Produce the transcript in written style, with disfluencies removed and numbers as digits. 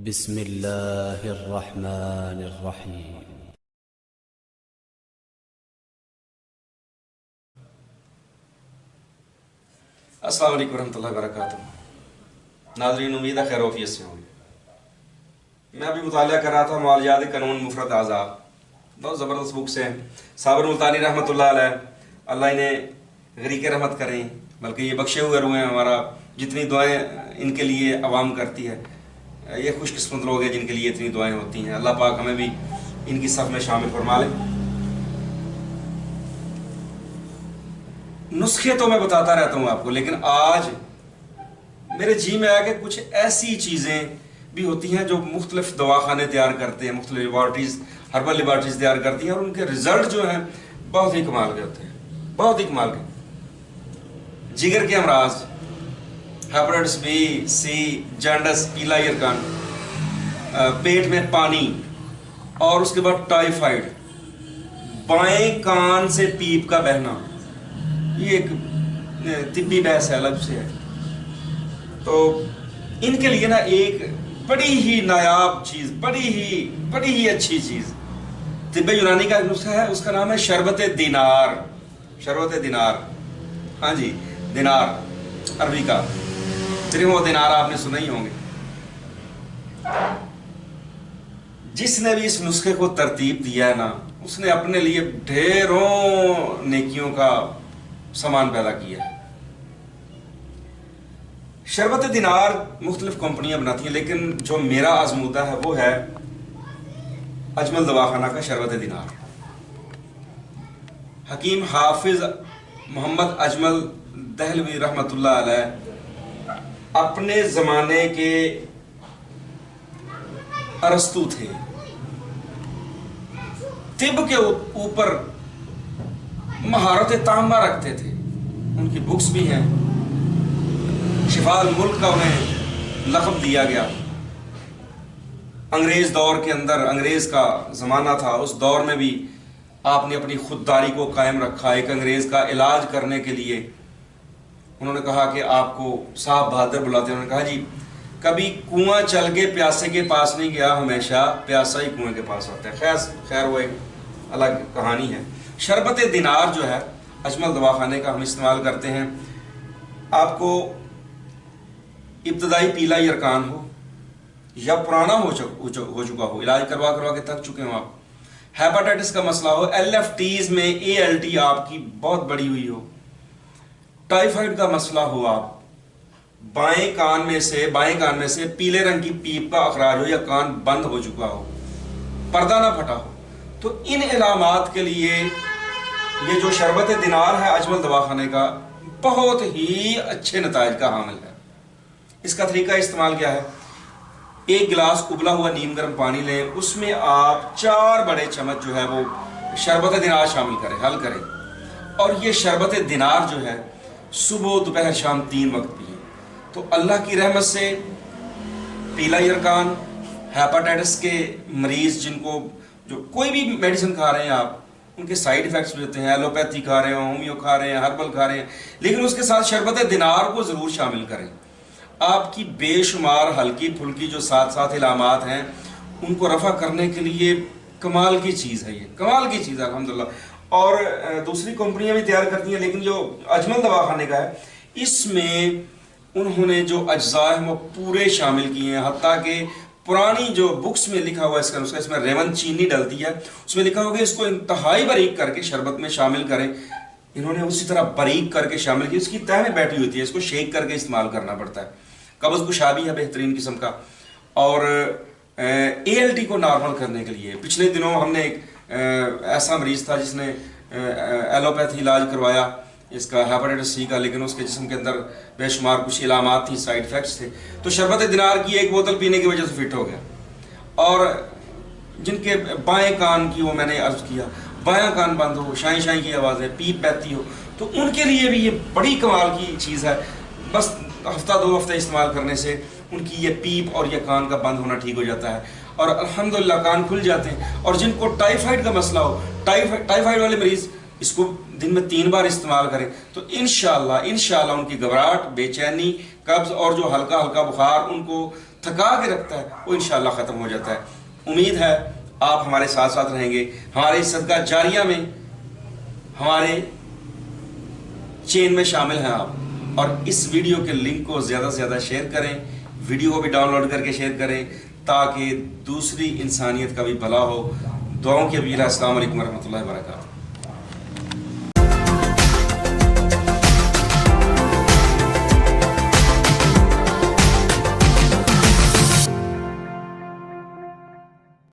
بسم اللہ الرحمن الرحیم۔ السلام علیکم ورحمۃ اللہ وبرکاتہ۔ ناظرین، امید ہے خیر وفیت سے ہوں گے۔ میں ابھی مطالعہ کر رہا تھا معالجات قانون مفرد اعضاء، بہت زبردست بکس ہیں۔ صابر ملتانی رحمۃ اللہ علیہ، اللہ انہیں غریق رحمت کریں، بلکہ یہ بخشے ہوئے روح ہیں۔ ہمارا جتنی دعائیں ان کے لیے عوام کرتی ہے، یہ خوش قسمت لوگ ہیں جن کے لیے اتنی دعائیں ہوتی ہیں۔ اللہ پاک ہمیں بھی ان کی صف میں شامل فرما لے۔ نسخے تو میں بتاتا رہتا ہوں آپ کو، لیکن آج میرے جی میں آیا کہ کچھ ایسی چیزیں بھی ہوتی ہیں جو مختلف دواخانے تیار کرتے ہیں، مختلف لیبارٹریز، ہربل لیبارٹریز تیار کرتی ہیں، اور ان کے رزلٹ جو ہیں بہت ہی کمال کے ہوتے ہیں، بہت ہی کمال کے۔ جگر کے امراض، ہیپاٹائٹس بی، سی، جانڈس، پیلا یرکان، پیٹ میں پانی، اور اس کے بعد ٹائیفائڈ، بائیں کان سے پیپ کا بہنا، یہ ایک طبی بحث ہے، الگ سے ہے۔ تو ان کے لیے نا ایک بڑی ہی نایاب چیز، بڑی ہی اچھی چیز طب یونانی کا ایک نسخہ ہے، اس کا نام ہے شربت دینار۔ شربت دینار، ہاں جی، دینار عربی کا، درہم و دینار آپ نے سنا ہی ہوں گے۔ جس نے بھی اس نسخے کو ترتیب دیا ہے نا، اس نے اپنے لیے ڈھیروں نیکیوں کا سامان پیدا کیا ہے۔ شربت دینار مختلف کمپنیاں بناتی ہیں، لیکن جو میرا آزمودہ ہے وہ ہے اجمل دواخانہ کا شربت دینار۔ حکیم حافظ محمد اجمل دہلوی رحمۃ اللہ علیہ اپنے زمانے کے ارسطو تھے، طب کے اوپر مہارت تامہ رکھتے تھے۔ ان کی بکس بھی ہیں، شفاء الملک کا انہیں لقب دیا گیا۔ انگریز دور کے اندر، انگریز کا زمانہ تھا، اس دور میں بھی آپ نے اپنی خودداری کو قائم رکھا۔ ایک انگریز کا علاج کرنے کے لیے انہوں نے کہا کہ آپ کو صاحب بہادر بلاتے ہیں، انہوں نے کہا جی کبھی کنواں چل کے پیاسے کے پاس نہیں گیا، ہمیشہ پیاسا ہی کنویں کے پاس آتا ہے۔ خیر وہ ایک الگ کہانی ہے۔ شربت دینار جو ہے اجمل دواخانے کا، ہم استعمال کرتے ہیں۔ آپ کو ابتدائی پیلا یرکان ہو یا پرانا ہو چکا ہو، علاج کروا کے تھک چکے ہوں آپ، ہیپاٹائٹس کا مسئلہ ہو، ایل ایف ٹیز میں اے ایل ٹی آپ کی بہت بڑی ہوئی ہو، ٹائیفائڈ کا مسئلہ ہو، آپ بائیں کان میں سے پیلے رنگ کی پیپ کا اخراج ہو یا کان بند ہو چکا ہو، پردہ نہ پھٹا ہو، تو ان علامات کے لیے یہ جو شربت دینار ہے اجمل دواخانے کا، بہت ہی اچھے نتائج کا حامل ہے۔ اس کا طریقہ استعمال کیا ہے؟ ایک گلاس ابلا ہوا نیم گرم پانی لیں، اس میں آپ 4 بڑے چمچ جو ہے وہ شربت دینار شامل کریں، حل کریں، اور یہ شربت دینار جو ہے صبح دوپہر شام 3 وقت پئیں۔ تو اللہ کی رحمت سے پیلا یرکان، ہیپاٹائٹس کے مریض جن کو جو کوئی بھی میڈیسن کھا رہے ہیں آپ، ان کے سائیڈ ایفیکٹس بھی ہوتے ہیں، ایلوپیتھی کھا رہے ہیں، ہومیو کھا رہے ہیں، ہربل کھا رہے ہیں، لیکن اس کے ساتھ شربت دینار کو ضرور شامل کریں۔ آپ کی بے شمار ہلکی پھلکی جو ساتھ علامات ہیں ان کو رفع کرنے کے لیے کمال کی چیز ہے، یہ کمال کی چیز ہے الحمدللہ۔ اور دوسری کمپنیاں بھی تیار کرتی ہیں، لیکن جو اجمل دواخانے کا ہے اس میں انہوں نے جو اجزاء ہیں وہ پورے شامل کیے ہیں، حتیٰ کہ پرانی جو بکس میں لکھا ہوا ہے اس کا نسخہ، اس میں ریون چینی ڈلتی ہے، اس میں لکھا ہوگا کہ اس کو انتہائی باریک کر کے شربت میں شامل کریں، انہوں نے اسی طرح باریک کر کے شامل کی۔ اس کی تہ میں بیٹھی ہوتی ہے، اس کو شیک کر کے استعمال کرنا پڑتا ہے۔ قبض کشا بھی ہے بہترین قسم کا، اور اے ایل ٹی کو نارمل کرنے کے لیے پچھلے دنوں ہم نے ایک ایسا مریض تھا جس نے ایلوپیتھی علاج کروایا اس کا، ہیپاٹائٹس سی کا، لیکن اس کے جسم کے اندر بے شمار کچھ علامات تھیں، سائیڈ ایفیکٹس تھے، تو شربت دینار کی 1 بوتل پینے کی وجہ سے فٹ ہو گیا۔ اور جن کے بائیں کان کی، وہ میں نے عرض کیا، بائیں کان بند ہو، شائیں کی آوازیں، پیپ بہتی ہو، تو ان کے لیے بھی یہ بڑی کمال کی چیز ہے۔ بس ہفتہ 2 ہفتے استعمال کرنے سے ان کی یہ پیپ اور یہ کان کا بند ہونا ٹھیک ہو جاتا ہے، اور الحمدللہ کان کھل جاتے ہیں۔ اور جن کو ٹائیفائڈ کا مسئلہ ہو، ٹائیفائڈ والے مریض اس کو دن میں 3 بار استعمال کریں تو انشاءاللہ ان کی گھبراہٹ، بے چینی، قبض اور جو ہلکا بخار ان کو تھکا کے رکھتا ہے وہ انشاءاللہ ختم ہو جاتا ہے۔ امید ہے آپ ہمارے ساتھ ساتھ رہیں گے، ہمارے صدقہ جاریہ میں ہمارے چین میں شامل ہیں آپ، اور اس ویڈیو کے لنک کو زیادہ سے زیادہ شیئر کریں، ویڈیو کو بھی ڈاؤن لوڈ کر کے شیئر کریں تاکہ دوسری انسانیت کا بھی بھلا ہو۔ دعاؤں کی اپیل ہے۔ السلام علیکم ورحمۃ اللہ وبرکاتہ۔